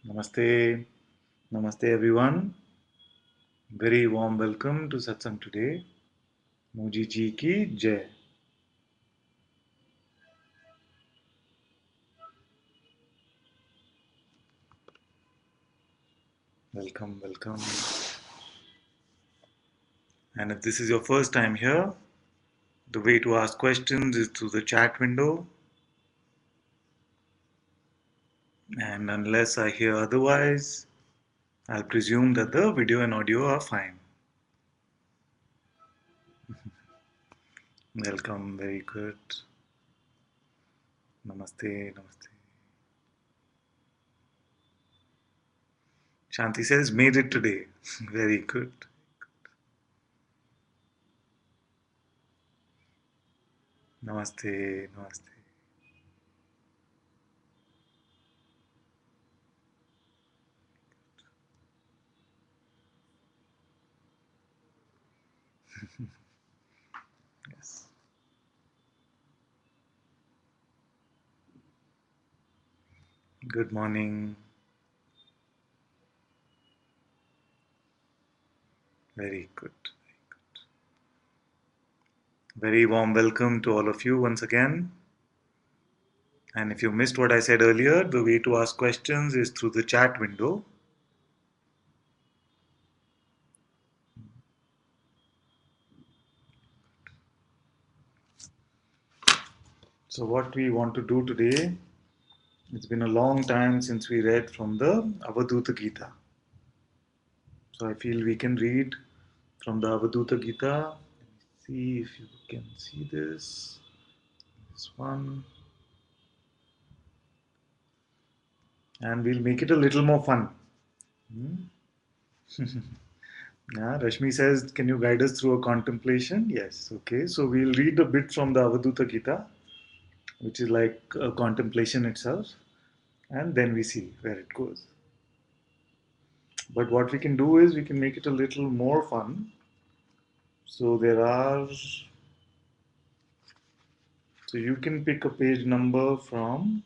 Namaste, Namaste everyone. Very warm welcome to Satsang today. Moji ji ki jai. Welcome, welcome. And if this is your first time here, the way to ask questions is through the chat window. And unless I hear otherwise, I'll presume that the video and audio are fine. Welcome, very good. Namaste, namaste. Shanti says, made it today. Very good. Namaste, namaste. Yes. Good morning. Very good. Very warm welcome to all of you once again. And if you missed what I said earlier, the way to ask questions is through the chat window. So, what we want to do today, it's been a long time since we read from the Avadhut Gita. So, I feel we can read from the Avadhut Gita. Let me see if you can see this. This one. And we'll make it a little more fun. Yeah, Rashmi says, can you guide us through a contemplation? Yes, okay. So we'll read a bit from the Avadhuta Gita, which is like a contemplation itself, and then we see where it goes. But what we can do is we can make it a little more fun. So so you can pick a page number from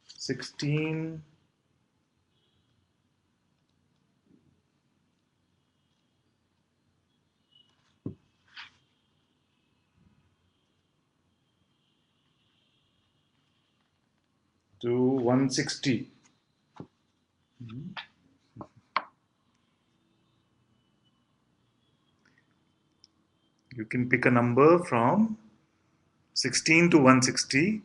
16 to 160. You can pick a number from 16 to 160.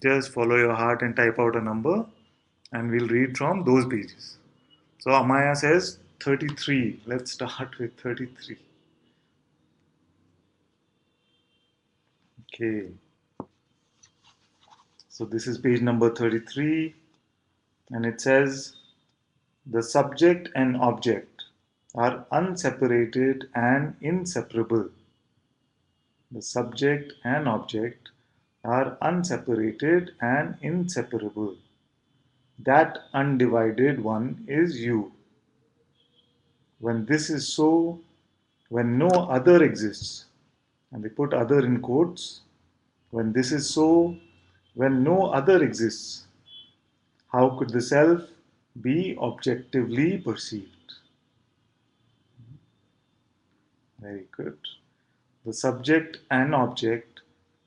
Just follow your heart and type out a number, and we'll read from those pages. So Amaya says 33. Let's start with 33. Okay. So this is page number 33, and it says, the subject and object are unseparated and inseparable. The subject and object are unseparated and inseparable. That undivided one is you. When this is so, when no other exists, and they put other in quotes, when this is so, when no other exists, how could the self be objectively perceived? Very good. The subject and object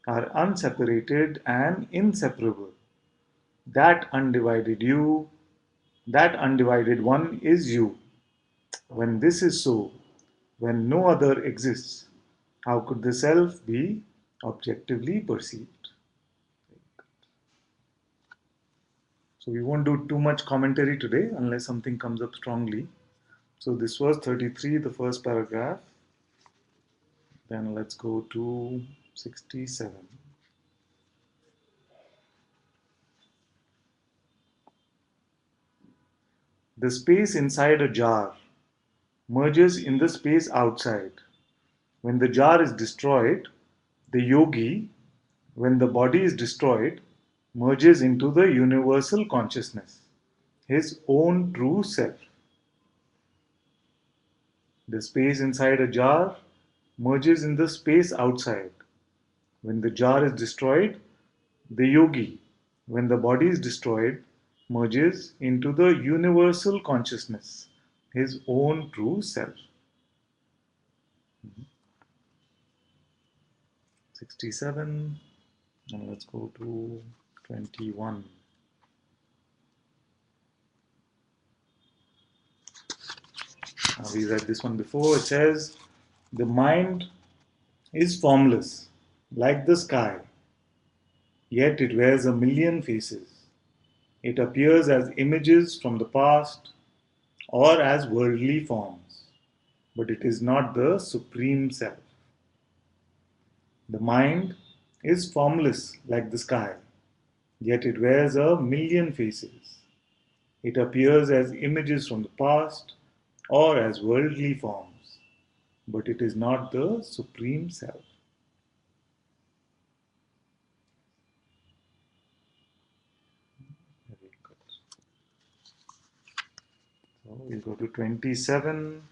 are unseparated and inseparable. That undivided one is you. When this is so, when no other exists, how could the self be objectively perceived? So we won't do too much commentary today unless something comes up strongly. So this was 33, the first paragraph. Then let's go to 67. The space inside a jar merges in the space outside. When the jar is destroyed, the yogi, when the body is destroyed, merges into the universal consciousness, his own true self. The space inside a jar merges in the space outside. When the jar is destroyed, the yogi, when the body is destroyed, merges into the universal consciousness, his own true self. 67, and let's go to 21. We read this one before. It says, the mind is formless, like the sky, yet it wears a million faces. It appears as images from the past or as worldly forms, but it is not the supreme self. The mind is formless like the sky, yet it wears a million faces. It appears as images from the past or as worldly forms, but it is not the supreme self. Very good. So we'll go to 27.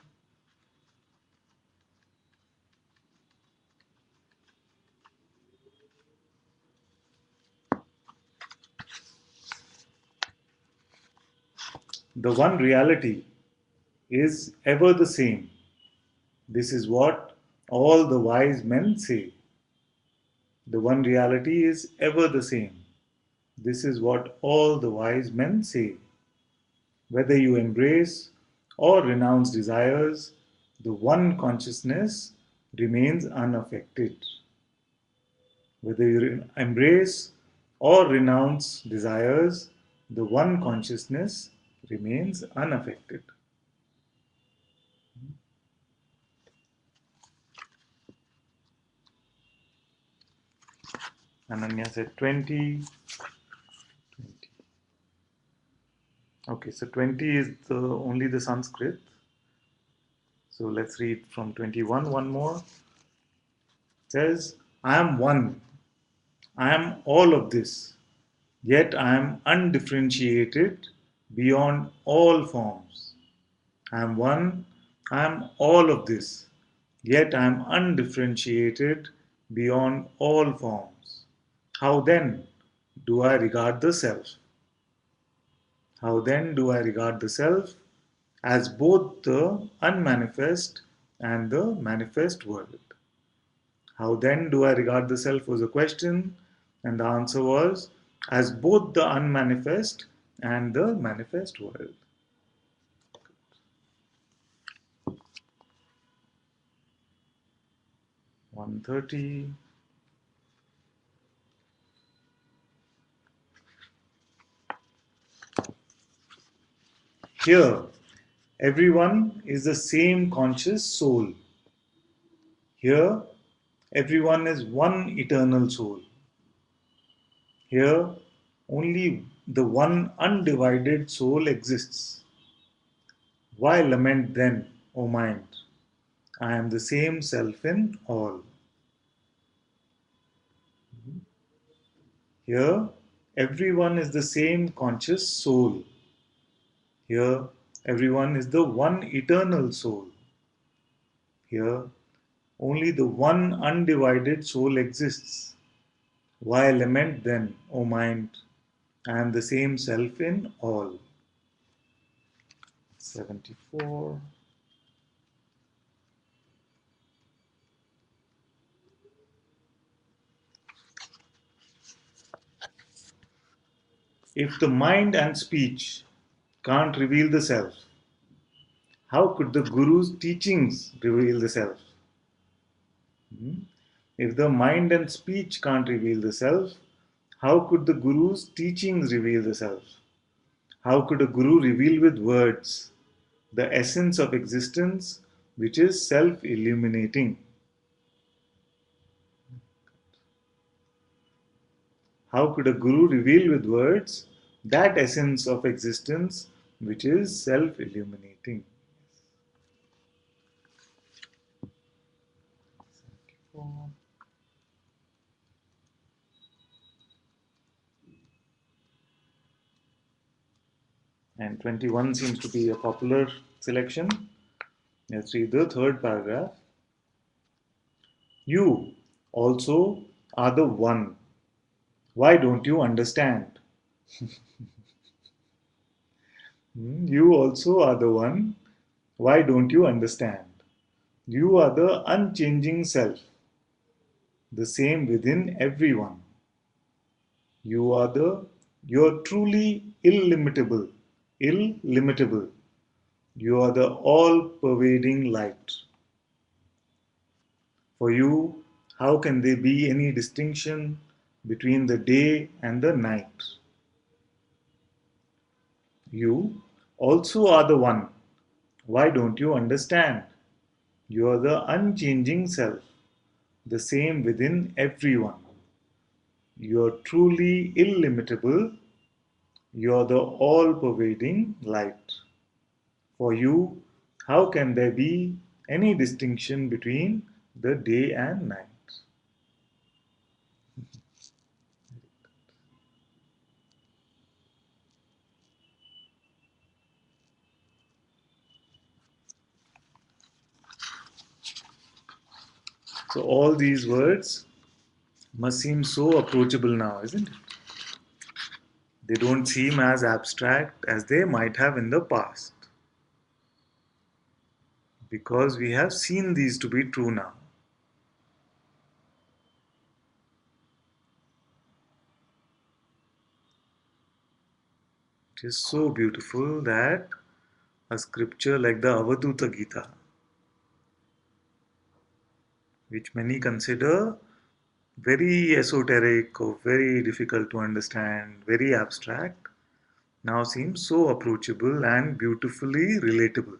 The one reality is ever the same. This is what all the wise men say. The one reality is ever the same. This is what all the wise men say. Whether you embrace or renounce desires, the one consciousness remains unaffected. Whether you embrace or renounce desires, the one consciousness remains unaffected. Ananya said 20. Okay, so 20 is only the Sanskrit. So let's read from 21 one more. It says, I am one. I am all of this. Yet I am undifferentiated beyond all forms. I am one. I am all of this. Yet I am undifferentiated beyond all forms. How then do I regard the self? How then do I regard the self as both the unmanifest and the manifest world? How then do I regard the self was a question, and the answer was as both the unmanifest and the manifest world. 130. Here, everyone is the same conscious soul. Here, everyone is one eternal soul. Here, only the one undivided soul exists. Why lament then, O mind? I am the same self in all. Here, everyone is the same conscious soul. Here, everyone is the one eternal soul. Here, only the one undivided soul exists. Why lament then, O mind? I am the same self in all. 74. If the mind and speech can't reveal the self, how could the Guru's teachings reveal the self? If the mind and speech can't reveal the self, how could the Guru's teachings reveal the self? How could a Guru reveal with words the essence of existence which is self illuminating? How could a Guru reveal with words that essence of existence which is self illuminating? And 21 seems to be a popular selection. Let's read the third paragraph. You also are the one. Why don't you understand? You also are the one. Why don't you understand? You are the unchanging self, the same within everyone. You are you're truly illimitable. Illimitable. You are the all pervading light. For you, how can there be any distinction between the day and the night? You also are the one. Why don't you understand? You are the unchanging self, the same within everyone. You are truly illimitable. You are the all pervading light. For you, how can there be any distinction between the day and night? So, all these words must seem so approachable now, isn't it? They don't seem as abstract as they might have in the past because we have seen these to be true now. It is so beautiful that a scripture like the Avadhuta Gita, which many consider very esoteric or very difficult to understand, very abstract, now seems so approachable and beautifully relatable.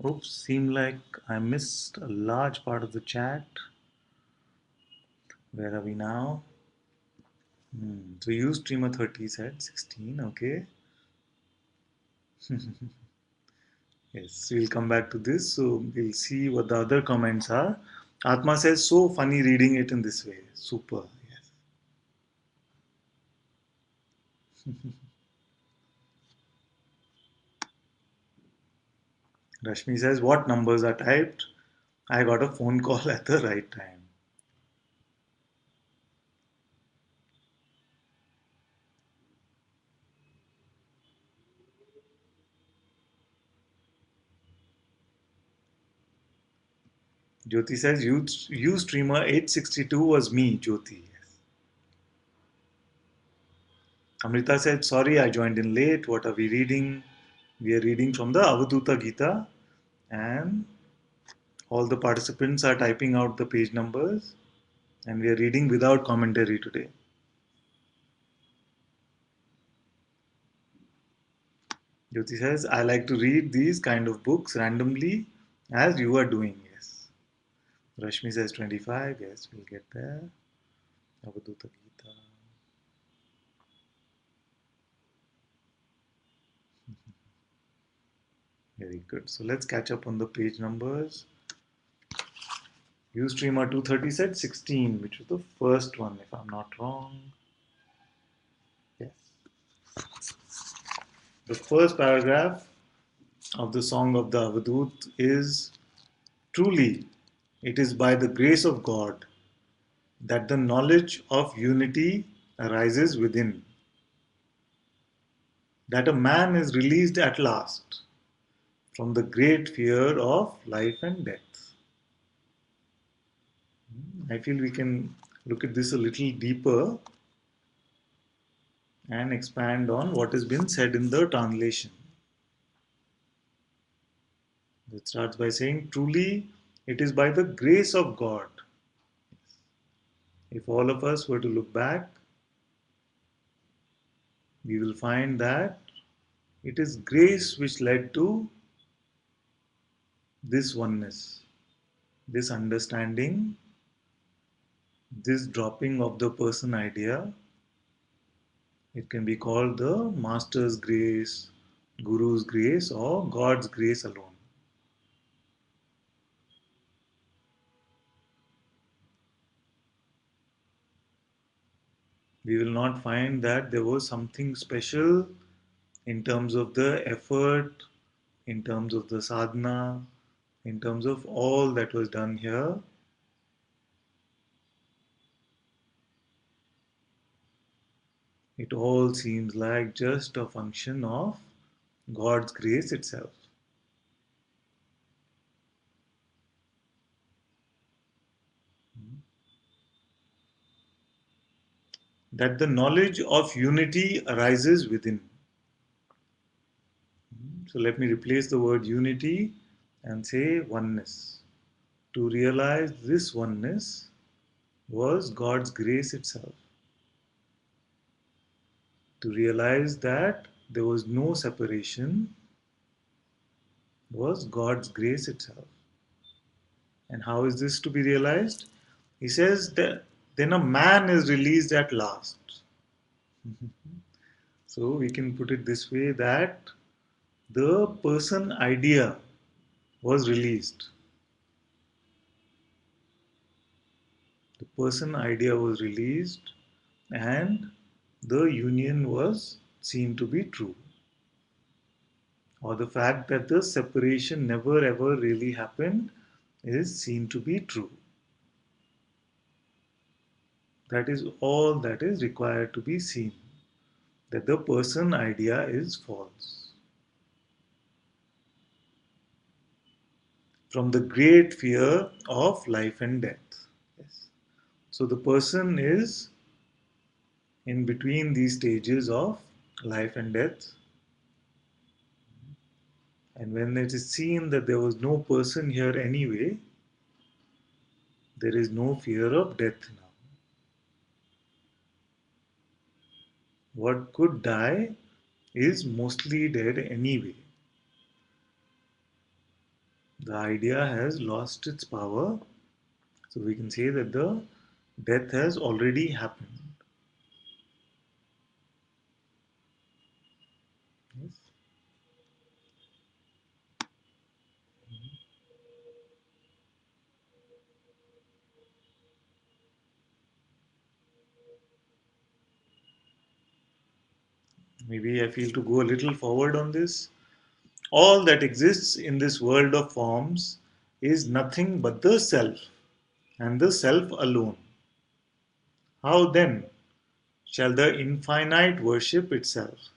Oops, seemed like I missed a large part of the chat. Where are we now? So you streamer 30 said 16, okay. Yes, we'll come back to this. So we'll see what the other comments are. Atma says, so funny reading it in this way. Super. Yes. Rashmi says, what numbers are typed? I got a phone call at the right time. Jyoti says, you streamer 862 was me, Jyoti. Yes. Amrita said, sorry, I joined in late. What are we reading? We are reading from the Avadhuta Gita, and all the participants are typing out the page numbers, and we are reading without commentary today. Jyoti says, I like to read these kind of books randomly as you are doing. Yes. Rashmi says 25. Yes, we'll get there. Avadhuta Gita. Very good. So let's catch up on the page numbers. Ustreamer 230 said 16, which was the first one, if I'm not wrong. Yes. The first paragraph of the Song of the Avadhut is truly, it is by the grace of God that the knowledge of unity arises within, that a man is released at last from the great fear of life and death. I feel we can look at this a little deeper and expand on what has been said in the translation. It starts by saying, truly, it is by the grace of God. If all of us were to look back, we will find that it is grace which led to this oneness, this understanding, this dropping of the person idea. It can be called the Master's grace, Guru's grace, or God's grace alone. We will not find that there was something special in terms of the effort, in terms of the sadhana, in terms of all that was done here. It all seems like just a function of God's grace itself. That the knowledge of unity arises within. So let me replace the word unity and say oneness. To realize this oneness was God's grace itself. To realize that there was no separation was God's grace itself. And how is this to be realized? He says that then a man is released at last. So we can put it this way that the person idea was released. The person idea was released and the union was seen to be true. Or the fact that the separation never ever really happened is seen to be true. That is all that is required to be seen. That the person idea is false. From the great fear of life and death. Yes. So the person is in between these stages of life and death. And when it is seen that there was no person here anyway, there is no fear of death now. What could die is mostly dead anyway. The idea has lost its power, so we can say that the death has already happened. Yes. Maybe I feel to go a little forward on this. All that exists in this world of forms is nothing but the self, and the self alone. How then shall the infinite worship itself?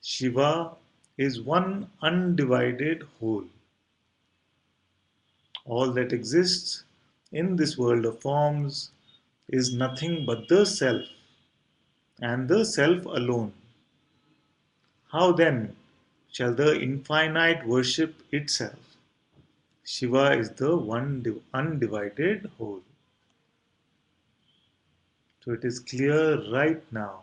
Shiva is one undivided whole. All that exists in this world of forms is nothing but the self, and the self alone. How then shall the infinite worship itself? Shiva is the one undivided whole. So it is clear right now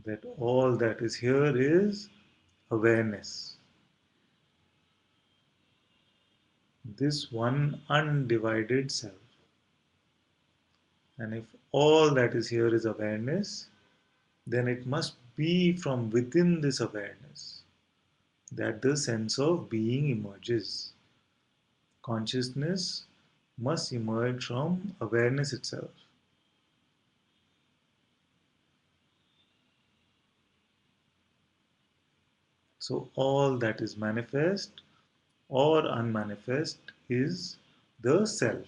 that all that is here is awareness. This one undivided self. And if all that is here is awareness, then it must be from within this awareness that the sense of being emerges. Consciousness must emerge from awareness itself. So all that is manifest or unmanifest is the self.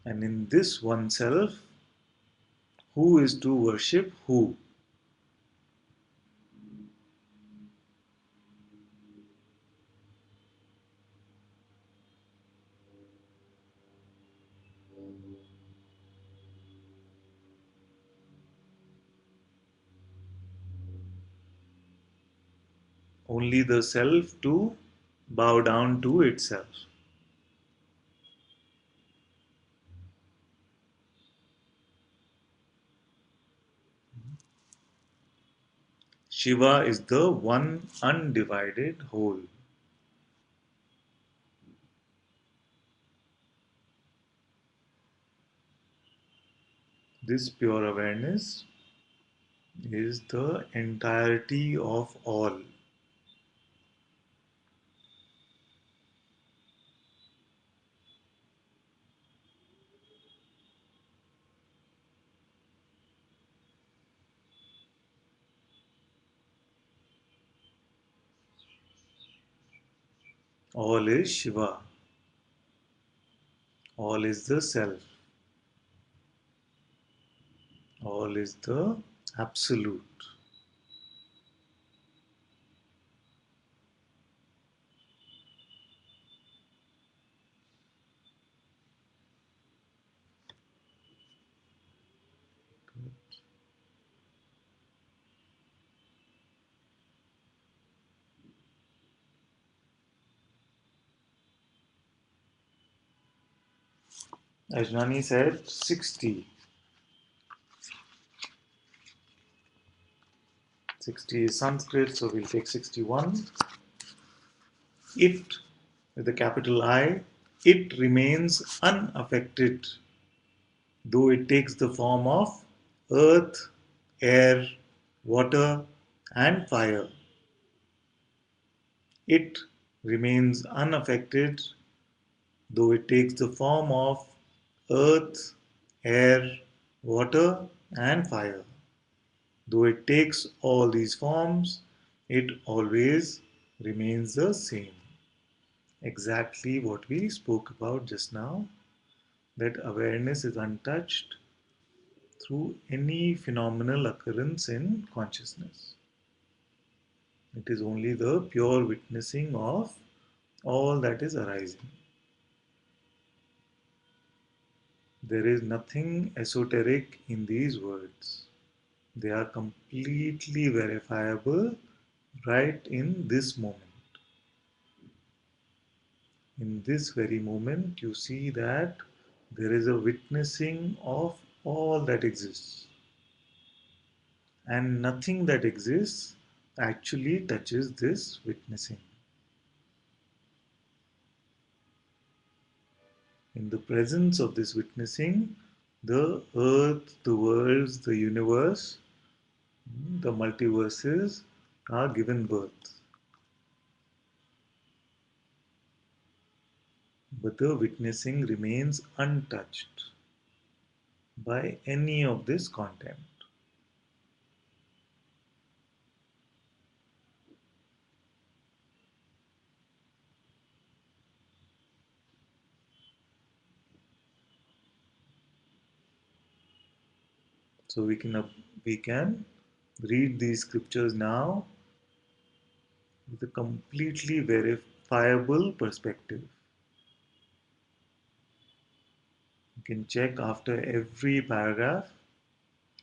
And in this one self, who is to worship who? only the self to bow down to itself. Shiva is the one undivided whole. This pure awareness is the entirety of all. All is Shiva. All is the self. All is the absolute. Ajnani said 60. 60 is Sanskrit, so we'll take 61. It, with a capital I, it remains unaffected, though it takes the form of earth, air, water, and fire. It remains unaffected, though it takes the form of earth, air, water, and fire. Though it takes all these forms, it always remains the same. Exactly what we spoke about just now, that awareness is untouched through any phenomenal occurrence in consciousness. It is only the pure witnessing of all that is arising. There is nothing esoteric in these words. They are completely verifiable right in this moment. In this very moment, you see that there is a witnessing of all that exists, and nothing that exists actually touches this witnessing. In the presence of this witnessing, the earth, the worlds, the universe, the multiverses are given birth. But the witnessing remains untouched by any of this content. So we can read these scriptures now with a completely verifiable perspective. You can check after every paragraph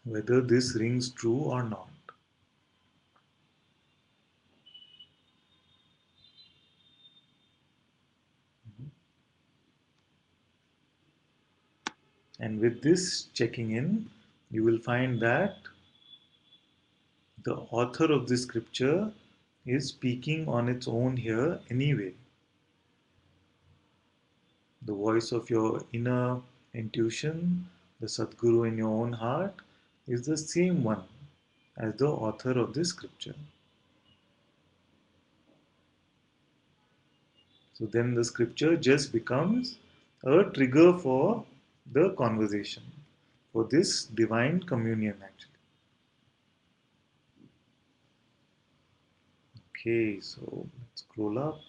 whether this rings true or not. And with this checking in, you will find that the author of this scripture is speaking on its own here anyway. The voice of your inner intuition, the Sadguru in your own heart, is the same one as the author of this scripture. So then the scripture just becomes a trigger for the conversation, for this divine communion actually. Okay, so let's scroll up.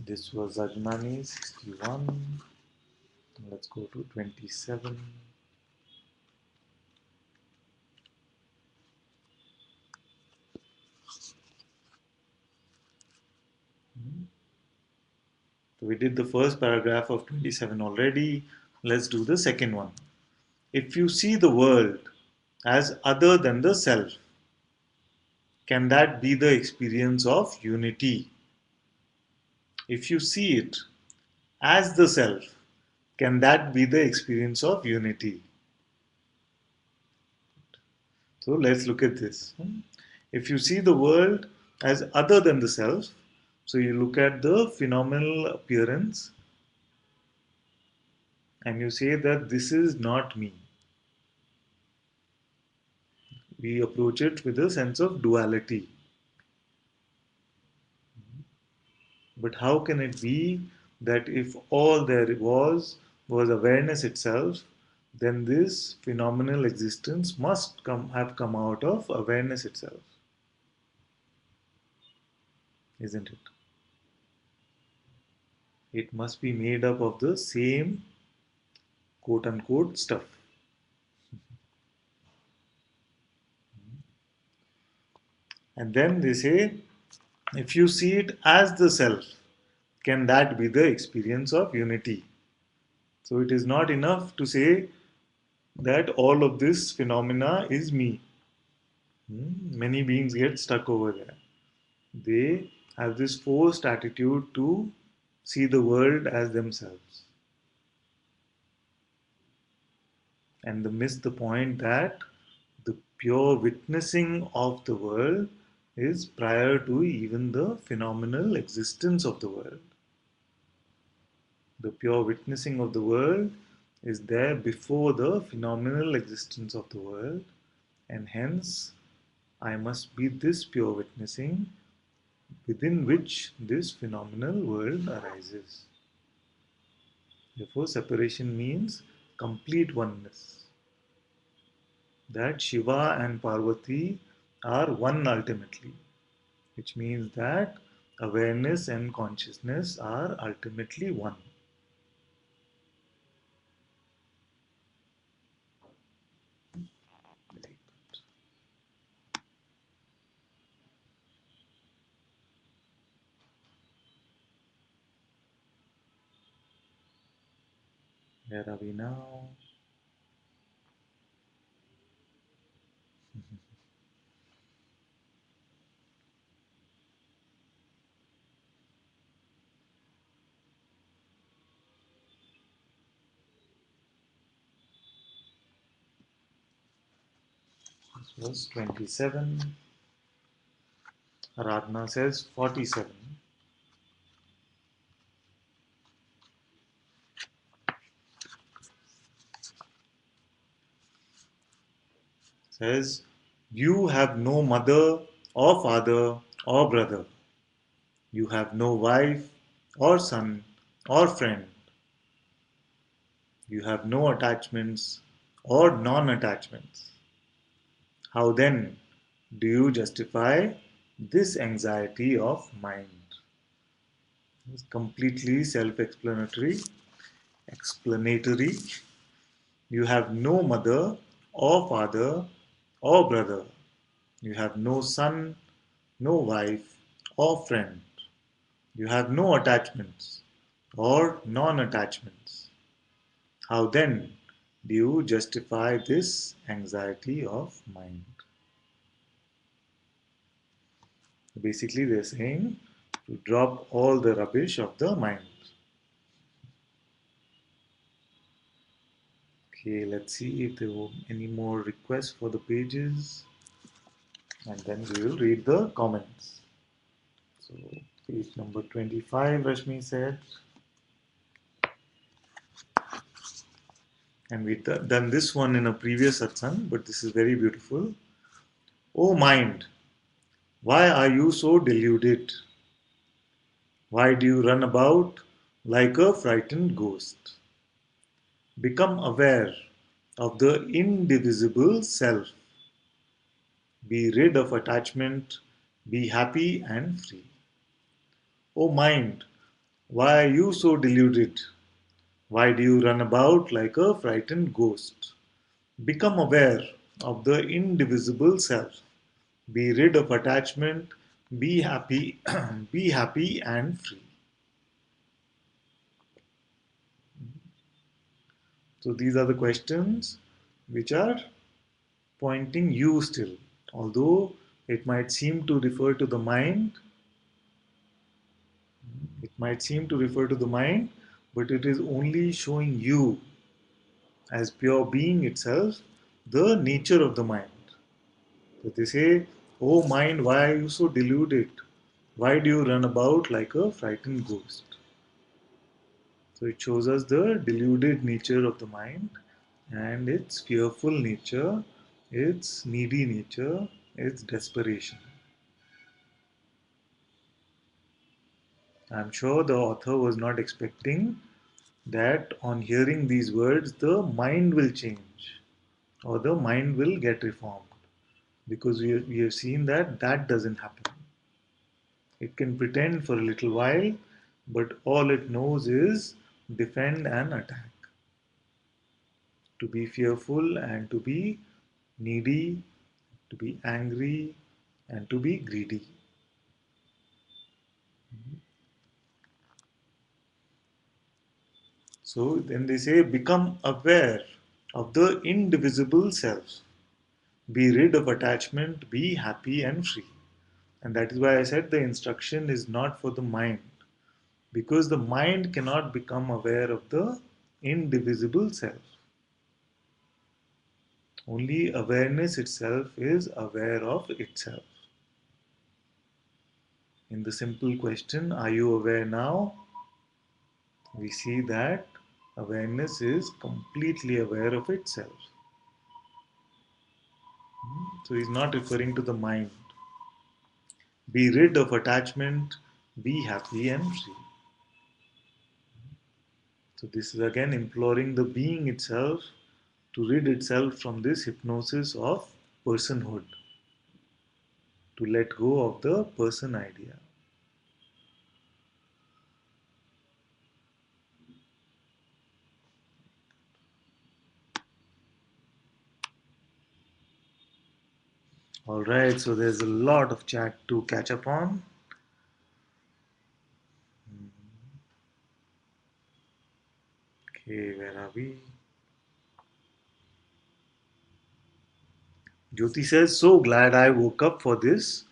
This was Ajnani 61. Let's go to 27. So we did the first paragraph of 27 already. Let's do the second one. If you see the world as other than the self, can that be the experience of unity? If you see it as the self, can that be the experience of unity? So let's look at this. If you see the world as other than the self, so you look at the phenomenal appearance and you say that this is not me. We approach it with a sense of duality. But how can it be that if all there was awareness itself, then this phenomenal existence must have come out of awareness itself, isn't it? It must be made up of the same quote unquote stuff. And then they say, if you see it as the self, can that be the experience of unity? So it is not enough to say that all of this phenomena is me. Many beings get stuck over there. They have this forced attitude to see the world as themselves. And they miss the point that the pure witnessing of the world is prior to even the phenomenal existence of the world. The pure witnessing of the world is there before the phenomenal existence of the world, and hence I must be this pure witnessing within which this phenomenal world arises. Therefore, separation means complete oneness. That Shiva and Parvati are one ultimately, which means that awareness and consciousness are ultimately one. Where are we now? This was 27. Aradhana says 47. Says, you have no mother or father or brother. You have no wife or son or friend. You have no attachments or non attachments. How then do you justify this anxiety of mind? It's completely self explanatory. You have no mother or father or brother. You have no son, no wife or friend. You have no attachments or non attachments. How then do you justify this anxiety of mind? Basically, they're saying to drop all the rubbish of the mind. Okay, let's see if there were any more requests for the pages, and then we will read the comments. So, page number 25, Rashmi said, and we've done this one in a previous satsang, but this is very beautiful. O mind, why are you so deluded? Why do you run about like a frightened ghost? Become aware of the indivisible self. Be rid of attachment. Be happy and free. O mind, why are you so deluded? Why do you run about like a frightened ghost? Become aware of the indivisible self. Be rid of attachment. Be happy, be happy and free. So these are the questions which are pointing you still. Although it might seem to refer to the mind, it might seem to refer to the mind, but it is only showing you as pure being itself the nature of the mind. So they say, "Oh mind, why are you so deluded? Why do you run about like a frightened ghost?" So it shows us the deluded nature of the mind and its fearful nature, its needy nature, its desperation. I'm sure the author was not expecting that on hearing these words, the mind will change or the mind will get reformed. Because we have seen that that doesn't happen. It can pretend for a little while, but all it knows is defend and attack. To be fearful and to be needy, to be angry, and to be greedy. So then they say, become aware of the indivisible self. Be rid of attachment, be happy and free. And that is why I said the instruction is not for the mind, because the mind cannot become aware of the indivisible self. Only awareness itself is aware of itself. In the simple question, are you aware now? We see that awareness is completely aware of itself. So he's not referring to the mind. Be rid of attachment, be happy and free. So this is again imploring the being itself to rid itself from this hypnosis of personhood, to let go of the person idea. All right, so there's a lot of chat to catch up on. Okay, where are we? Jyoti says, so glad I woke up for this.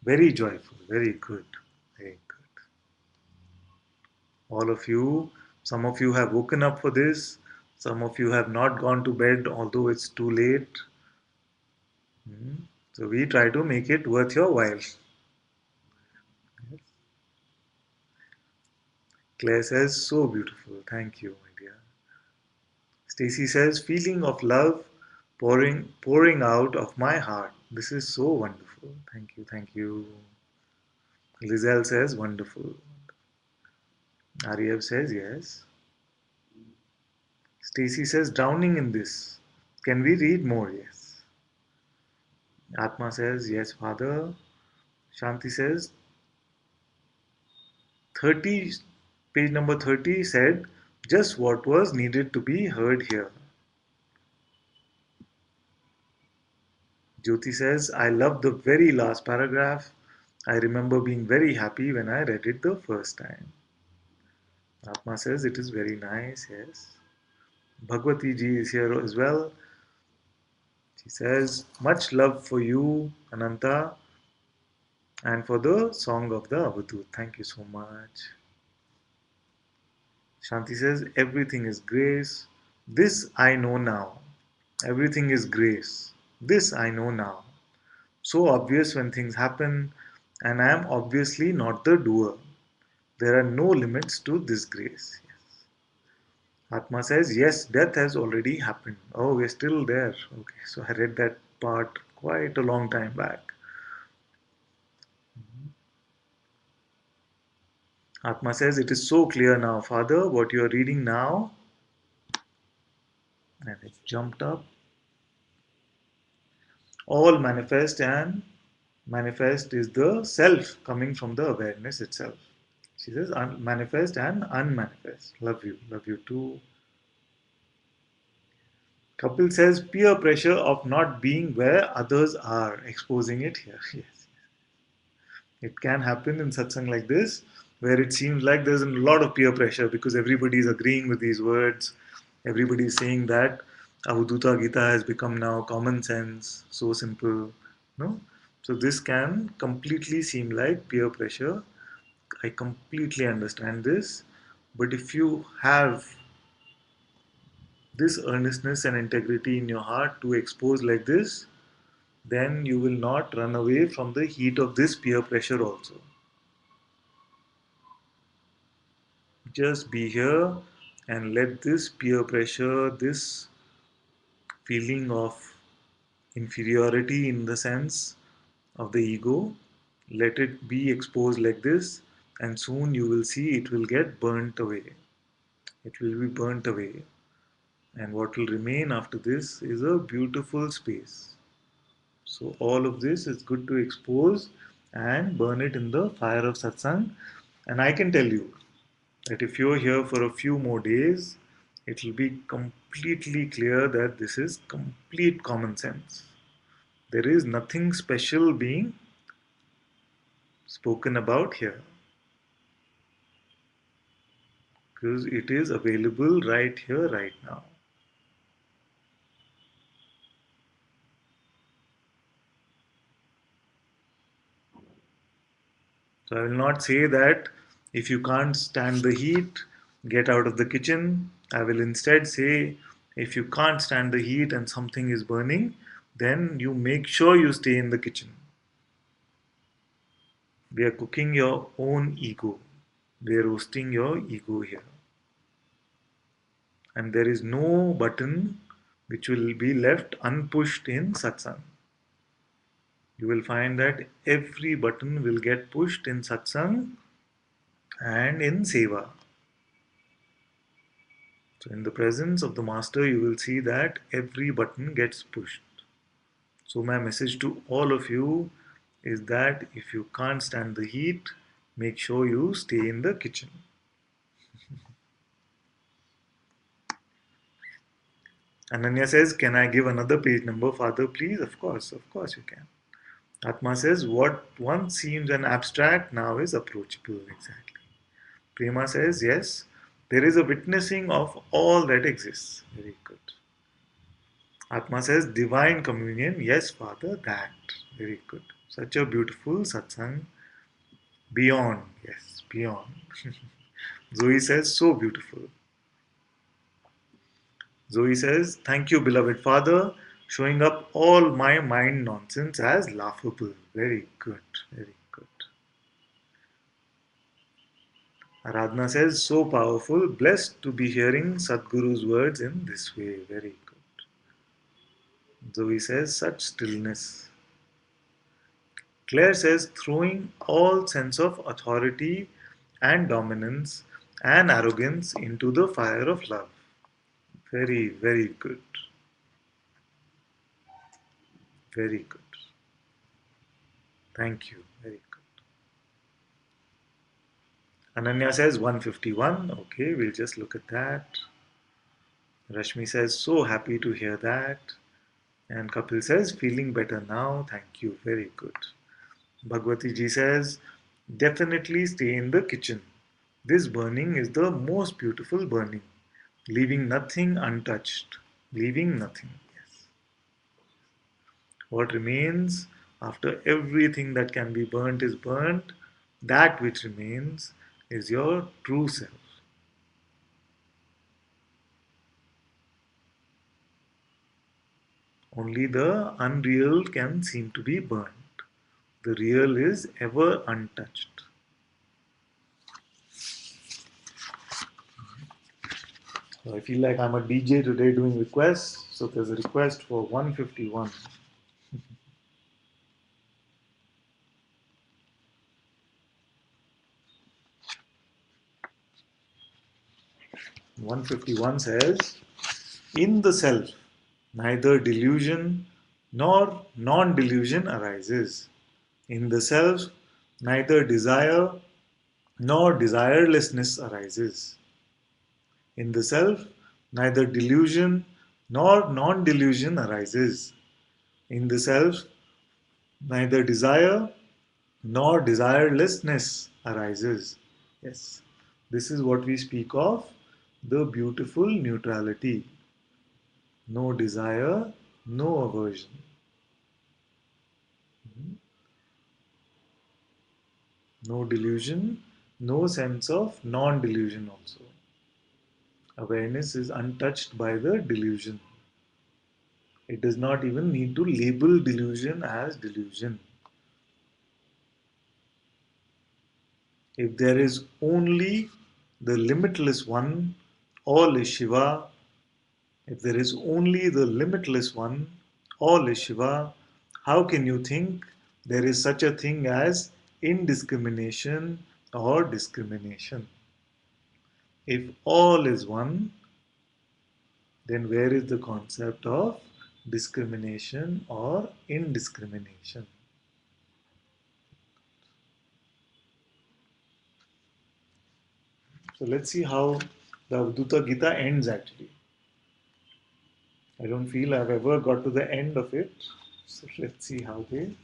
Very joyful, very good, very good. All of you, some of you have woken up for this, some of you have not gone to bed, although it's too late. So we try to make it worth your while. Claire says, so beautiful. Thank you, my dear. Stacy says, feeling of love pouring out of my heart. This is so wonderful. Thank you, thank you. Lizelle says, wonderful. Ariev says, yes. Stacy says, drowning in this. Can we read more? Yes. Atma says, yes, Father. Shanti says, 30, page number 30 said, just what was needed to be heard here. Jyoti says, I love the very last paragraph. I remember being very happy when I read it the first time. Atma says, it is very nice, yes. Bhagwati ji is here as well. She says, much love for you, Ananta, and for the song of the Avadhut. Thank you so much. Shanti says, everything is grace. This I know now. Everything is grace. This I know now. So obvious when things happen, and I am obviously not the doer. There are no limits to this grace. Yes. Atma says, yes, death has already happened. Oh, we're still there. Okay, so I read that part quite a long time back. Atma says, it is so clear now, Father, what you are reading now. And it jumped up. All manifest is the self coming from the awareness itself. She says, manifest and unmanifest. Love you too. Kapil says, peer pressure of not being where others are, exposing it here. Yes. It can happen in satsang like this, where it seems like there's a lot of peer pressure because everybody is agreeing with these words, everybody is saying that Avadhuta Gita has become now common sense, so simple. No? So this can completely seem like peer pressure. I completely understand this. But if you have this earnestness and integrity in your heart to expose like this, then you will not run away from the heat of this peer pressure also. Just be here and let this peer pressure, this feeling of inferiority in the sense of the ego, let it be exposed like this, and soon you will see it will get burnt away. It will be burnt away. And what will remain after this is a beautiful space. So, all of this is good to expose and burn it in the fire of satsang. And I can tell you that if you're here for a few more days, it will be completely clear that this is complete common sense. There is nothing special being spoken about here because it is available right here, right now. So I will not say that if you can't stand the heat, get out of the kitchen. I will instead say if you can't stand the heat and something is burning, then you make sure you stay in the kitchen. We are cooking your own ego. We are roasting your ego here. And there is no button which will be left unpushed in satsang. You will find that every button will get pushed in satsang and in seva. So, in the presence of the master, you will see that every button gets pushed. So, my message to all of you is that if you can't stand the heat, make sure you stay in the kitchen. Ananya says, can I give another page number, Father, please? Of course you can. Atma says, what once seems an abstract now is approachable. Exactly. Prema says, yes, there is a witnessing of all that exists. Very good. Atma says, divine communion. Yes, Father, that. Very good. Such a beautiful satsang. Beyond. Yes, beyond. Zoe says, so beautiful. Zoe says, thank you, beloved Father, showing up all my mind nonsense as laughable. Very good. Very good. Aradhana says, so powerful, blessed to be hearing Sadhguru's words in this way. Very good. Zoe says, such stillness. Claire says, throwing all sense of authority and dominance and arrogance into the fire of love. Very, very good. Very good. Thank you. Very good. Ananya says 151. Okay, we'll just look at that. Rashmi says, so happy to hear that. And Kapil says, feeling better now. Thank you. Very good. Bhagwati ji says, definitely stay in the kitchen. This burning is the most beautiful burning, leaving nothing untouched. Leaving nothing. Yes. What remains after everything that can be burnt is burnt, that which remains is your true self. Only the unreal can seem to be burnt. The real is ever untouched. So I feel like I'm a DJ today doing requests. So there's a request for 151. 151 says, in the self, neither delusion nor non delusion arises. In the self, neither desire nor desirelessness arises. In the self, neither delusion nor non delusion arises. In the self, neither desire nor desirelessness arises. Yes, this is what we speak of the beautiful neutrality. no desire, no aversion. No delusion, no sense of non delusion also. Awareness is untouched by the delusion. It does not even need to label delusion as delusion. If there is only the limitless one, all is Shiva. If there is only the limitless one, all is Shiva, how can you think there is such a thing as indiscrimination or discrimination? If all is one, then where is the concept of discrimination or indiscrimination? So let's see how the Avadhuta Gita ends actually. I don't feel I've ever got to the end of it. So let's see how they end.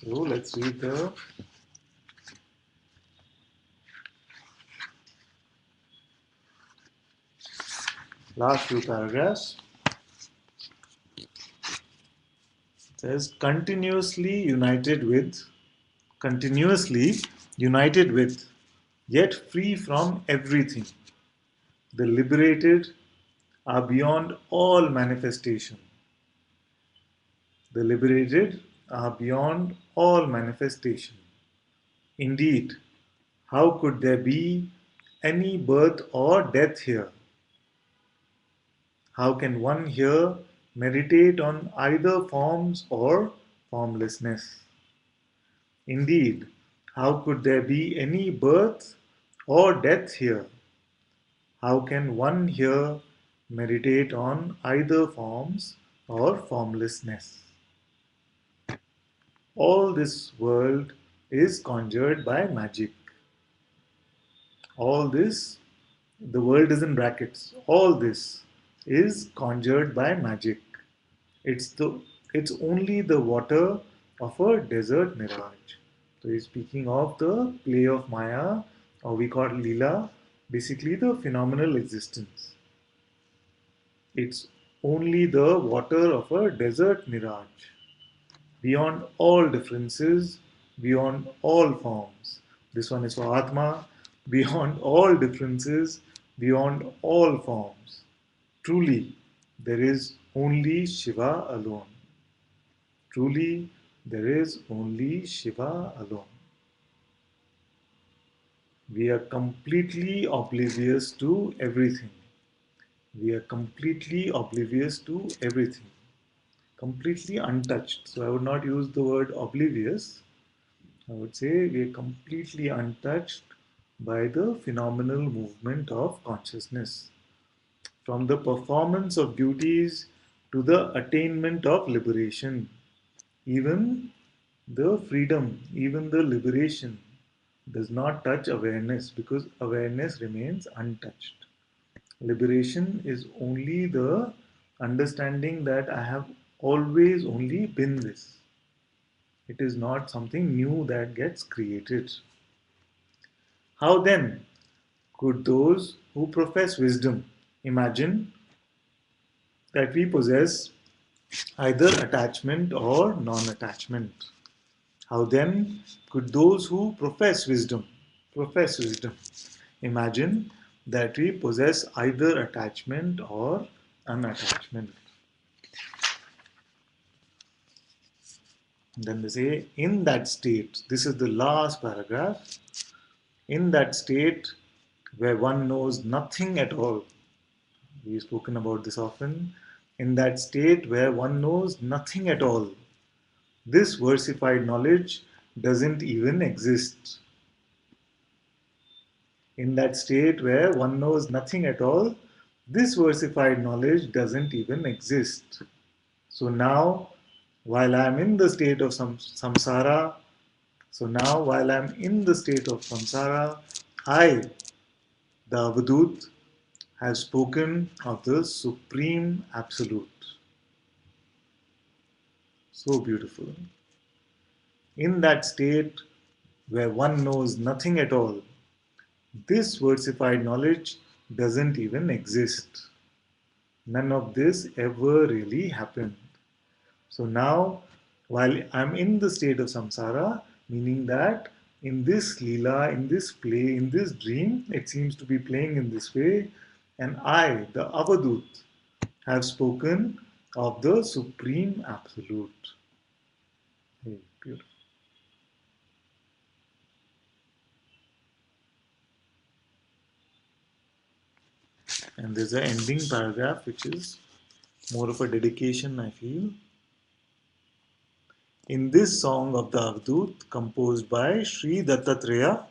So let's read the last few paragraphs. It says continuously united with, yet free from everything. The liberated are beyond all manifestation. The liberated are beyond all manifestation. Indeed, how could there be any birth or death here? How can one here meditate on either forms or formlessness? Indeed, how could there be any birth or death here? How can one here meditate on either forms or formlessness? All this world is conjured by magic. All this, the world is in brackets. All this is conjured by magic. It's the it's only the water of a desert mirage. So he's speaking of the play of Maya, or we call Leela, basically the phenomenal existence. It's only the water of a desert mirage, beyond all differences, beyond all forms. This one is for Atma, beyond all differences, beyond all forms. Truly, there is only Shiva alone. Truly, there is only Shiva alone. We are completely oblivious to everything. We are completely oblivious to everything. Completely untouched. So I would not use the word oblivious. I would say we are completely untouched by the phenomenal movement of consciousness. From the performance of duties to the attainment of liberation, even the freedom, even the liberation does not touch awareness because awareness remains untouched. Liberation is only the understanding that I have always only been this. It is not something new that gets created. How then could those who profess wisdom imagine that we possess either attachment or non attachment? How then could those who profess wisdom, imagine that we possess either attachment or unattachment? And then they say, in that state, this is the last paragraph, in that state where one knows nothing at all, we've spoken about this often, in that state where one knows nothing at all, this versified knowledge doesn't even exist. In that state where one knows nothing at all, this versified knowledge doesn't even exist. So now, while I'm in the state of samsara, so now while I'm in the state of samsara, I, the Avadhut, have spoken of the Supreme Absolute. So beautiful. In that state where one knows nothing at all, This versified knowledge doesn't even exist. None of this ever really happened. So now, while I'm in the state of samsara, meaning that in this lila, in this play, in this dream, it seems to be playing in this way, and I, the Avadhut, have spoken of the Supreme Absolute. Hey, beautiful. And there's an ending paragraph which is more of a dedication, I feel. In this song of the Avadhut, composed by Sri Dattatreya,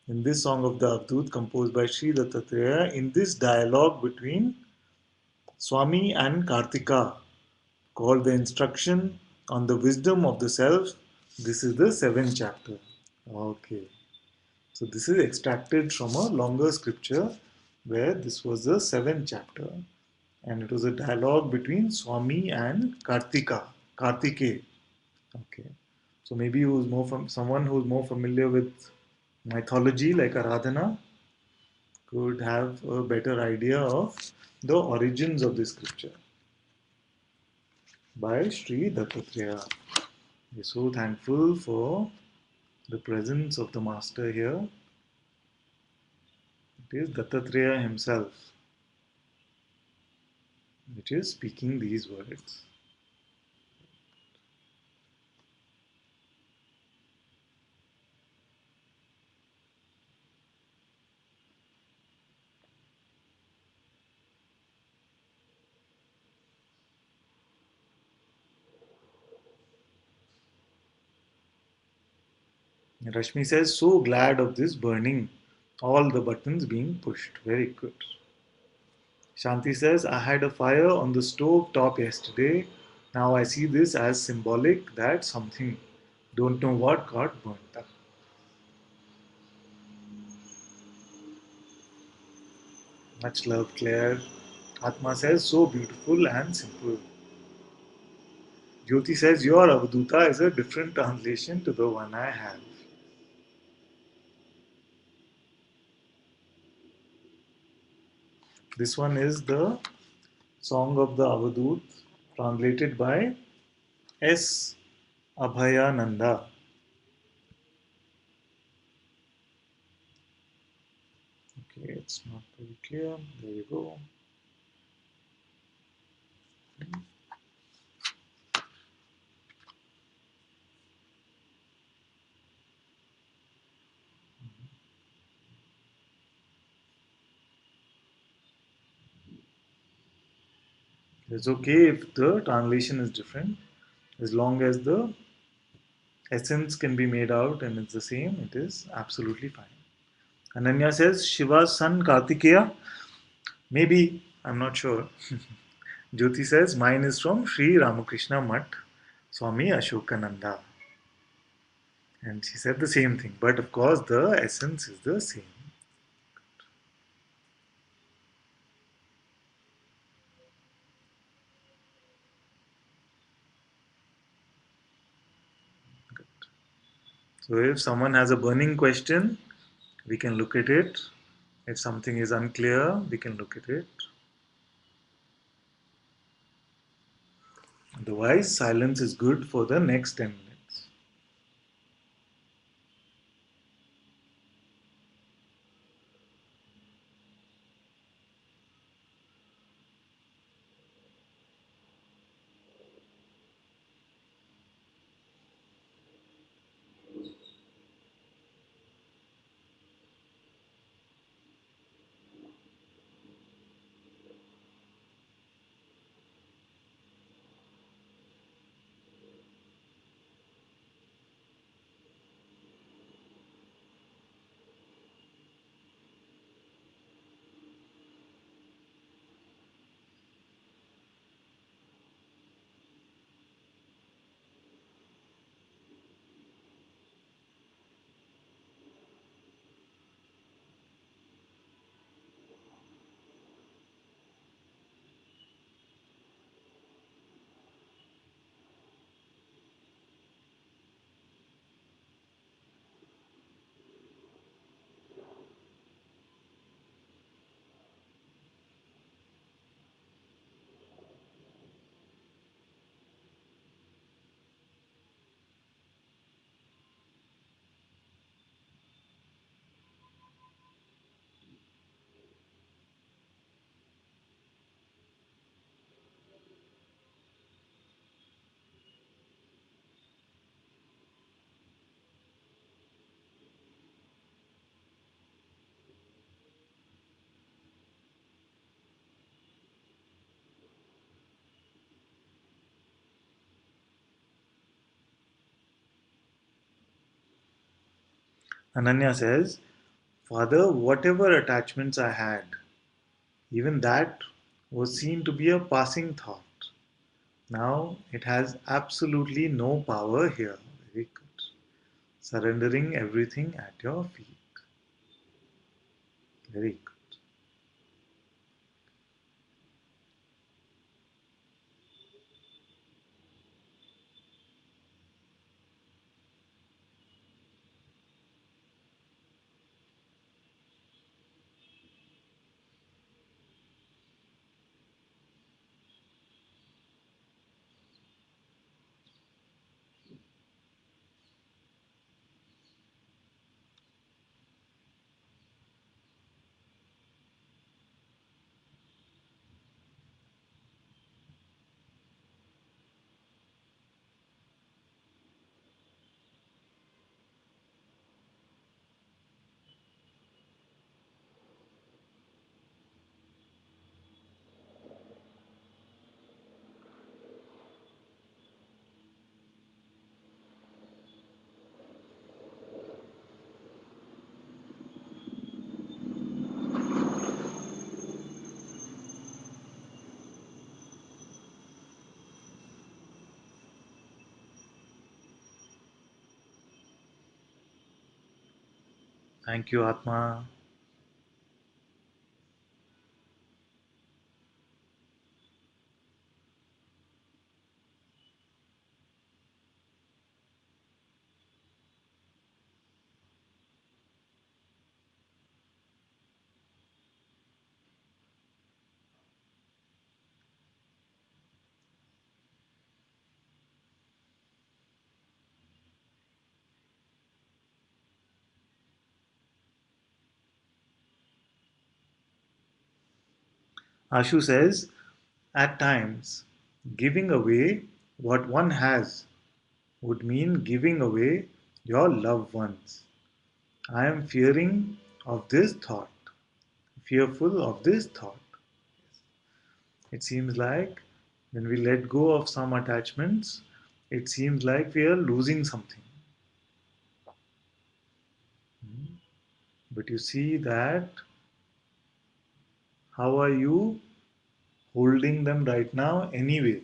in this song of the Avadhut, composed by Sri Dattatreya, in this dialogue between Swami and Kartika, called the Instruction on the Wisdom of the Self, this is the seventh chapter. Okay. So this is extracted from a longer scripture where this was the seventh chapter, and it was a dialogue between Swami and Kartike. Okay, so maybe who's more from someone who's more familiar with mythology like Aradhana could have a better idea of the origins of this scripture by Sri Dattatreya. We're so thankful for the presence of the Master here. It is Dattatreya himself which is speaking these words. Rashmi says, so glad of this burning, all the buttons being pushed. Very good. Shanti says, I had a fire on the stove top yesterday. Now I see this as symbolic that something, don't know what, got burnt up. Much love, Claire. Atma says, so beautiful and simple. Jyoti says, your Avadhuta is a different translation to the one I have. This one is the Song of the Avadhut, translated by S. Abhayananda. Okay, it's not very clear. There you go. It's okay if the translation is different, as long as the essence can be made out and it's the same, it is absolutely fine. Ananya says Shiva's son Kartikeya. Maybe, I'm not sure. Jyoti says mine is from Sri Ramakrishna Mutt, Swami Ashokananda. And she said the same thing, but of course the essence is the same. So if someone has a burning question, we can look at it. If something is unclear, we can look at it. Otherwise, silence is good for the next 10 minutes. Ananya says, Father, whatever attachments I had, even that was seen to be a passing thought. Now it has absolutely no power here. Very good. Surrendering everything at your feet. Very good. Thank you, Atma. Ashu says, at times, giving away what one has would mean giving away your loved ones. I am fearing of this thought, fearful of this thought. It seems like when we let go of some attachments, it seems like we are losing something. But you see that how are you holding them right now anyway?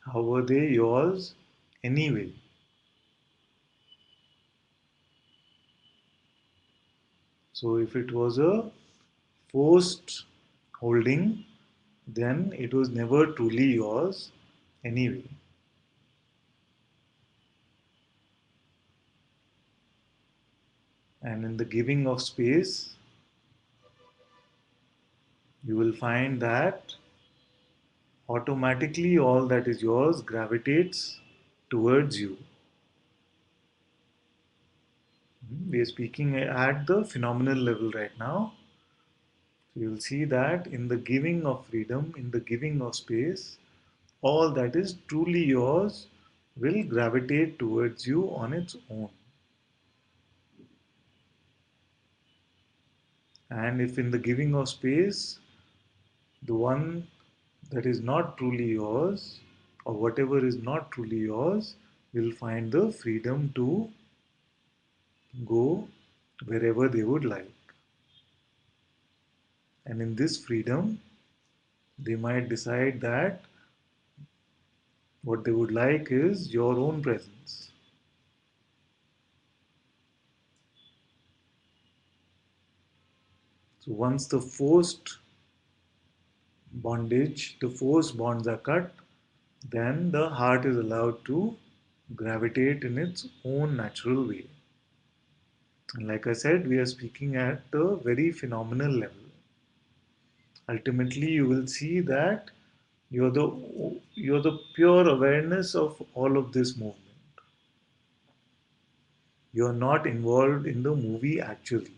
How were they yours anyway? So if it was a forced holding, then it was never truly yours anyway. And in the giving of space, you will find that automatically all that is yours gravitates towards you. We are speaking at the phenomenal level right now. So you'll see that in the giving of freedom, in the giving of space, all that is truly yours will gravitate towards you on its own. And if in the giving of space, the one that is not truly yours, or whatever is not truly yours, will find the freedom to go wherever they would like. And in this freedom, they might decide that what they would like is your own presence. So once the forced bondage, the forced bonds are cut, then the heart is allowed to gravitate in its own natural way. And like I said, we are speaking at a very phenomenal level. Ultimately, you will see that you're the pure awareness of all of this movement. You're not involved in the movie actually.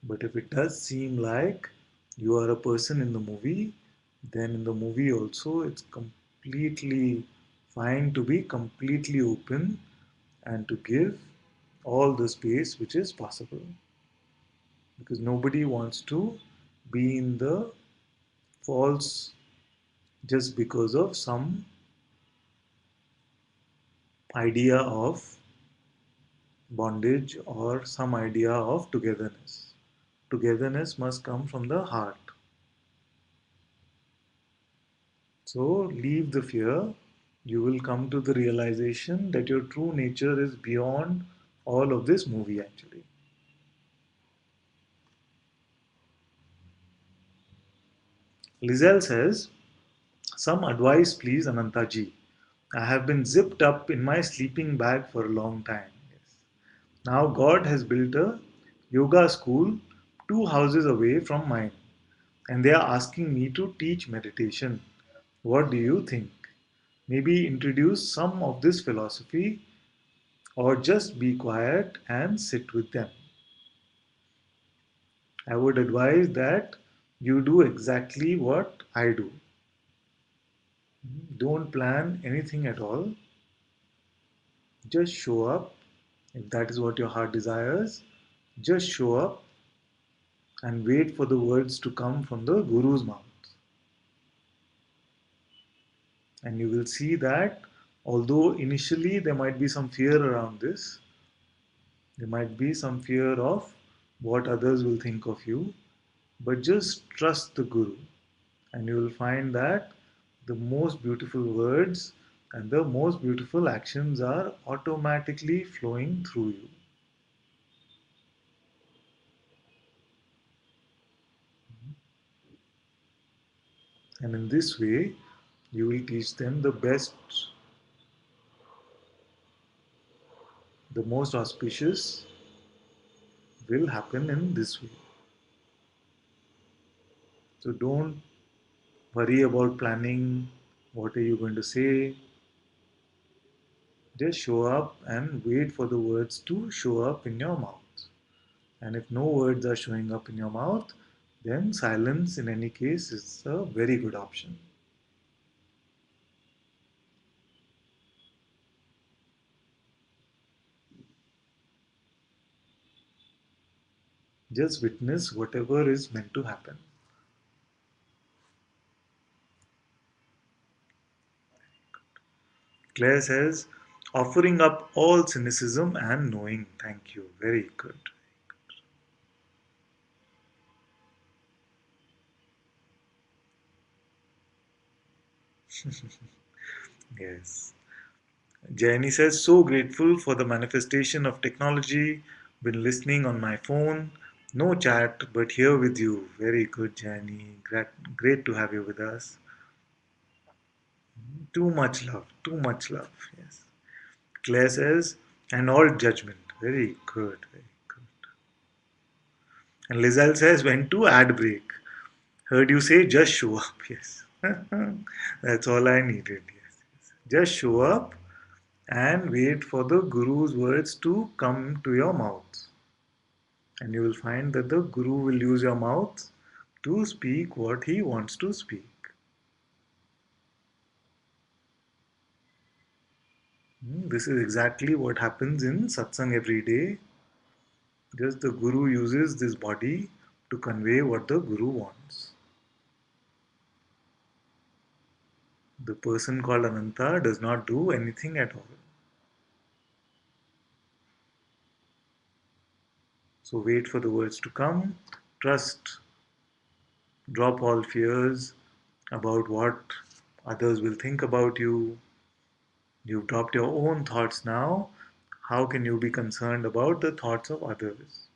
But if it does seem like you are a person in the movie, then in the movie also it's completely fine to be completely open and to give all the space which is possible. Because nobody wants to be in the false just because of some idea of bondage or some idea of togetherness. Togetherness must come from the heart. So leave the fear. You will come to the realization that your true nature is beyond all of this movie actually. Lizelle says, some advice please Anantaji. I have been zipped up in my sleeping bag for a long time. Yes. Now God has built a yoga school 2 houses away from mine and they are asking me to teach meditation. What do you think? Maybe introduce some of this philosophy or just be quiet and sit with them. I would advise that you do exactly what I do. Don't plan anything at all. Just show up. If that is what your heart desires, just show up and wait for the words to come from the Guru's mouth. And you will see that although initially there might be some fear around this, there might be some fear of what others will think of you, but just trust the Guru. And you will find that the most beautiful words and the most beautiful actions are automatically flowing through you. And in this way, you will teach them the best, the most auspicious will happen in this way. So don't worry about planning what are you going to say. Just show up and wait for the words to show up in your mouth. And if no words are showing up in your mouth, then silence in any case is a very good option. Just witness whatever is meant to happen. Claire says, offering up all cynicism and knowing. Thank you. Very good. Yes. Jayani says, so grateful for the manifestation of technology. Been listening on my phone. No chat, but here with you. Very good, Jayani. Great to have you with us. Too much love. Too much love. Yes. Claire says, and all judgment. Very good. Very good. And Lizelle says, when to ad break. Heard you say, just show up. Yes. That's all I needed. Yes. Yes. Just show up and wait for the Guru's words to come to your mouth. And you will find that the Guru will use your mouth to speak what he wants to speak. This is exactly what happens in satsang every day. Just the Guru uses this body to convey what the Guru wants. The person called Ananta does not do anything at all. So wait for the words to come, trust, drop all fears about what others will think about you. You've dropped your own thoughts now. How can you be concerned about the thoughts of others?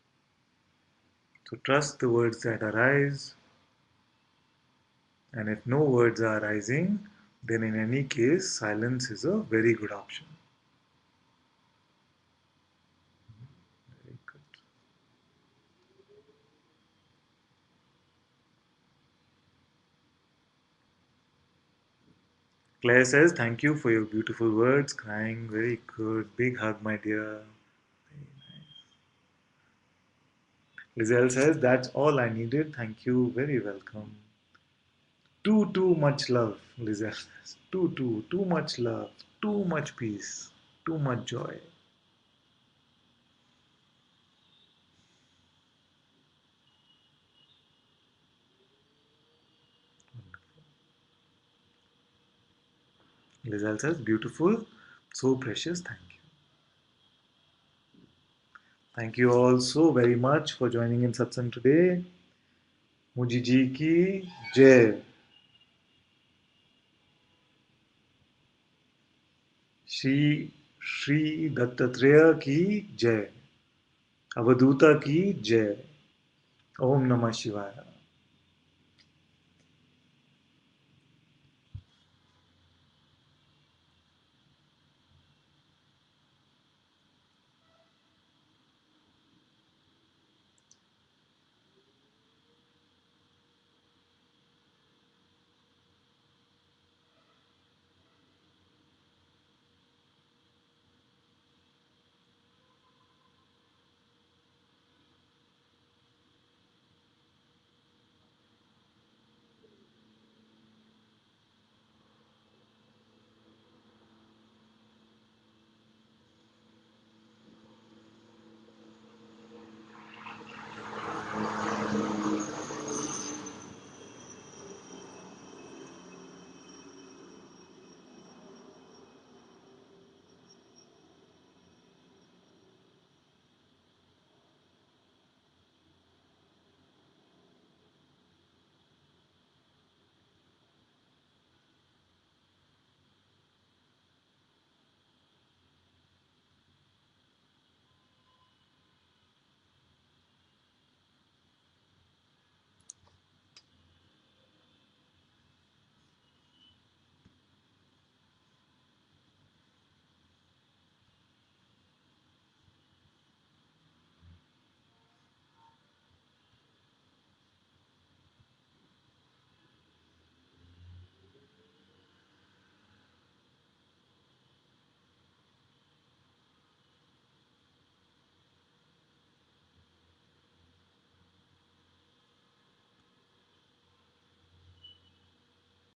So trust the words that arise, and if no words are arising, then in any case, silence is a very good option. Very good. Claire says, thank you for your beautiful words. Crying, very good. Big hug, my dear. Lizelle says, that's all I needed. Thank you. Very welcome. Too much love, Lizelle says. Too much love. Too much peace. Too much joy. Lizelle says, beautiful. So precious. Thank you. Thank you all so very much for joining in satsang today. मुझी जी की जय. श्री श्री दत्तात्रेय की जय. अवधूता की जय. ओम नमः शिवाय.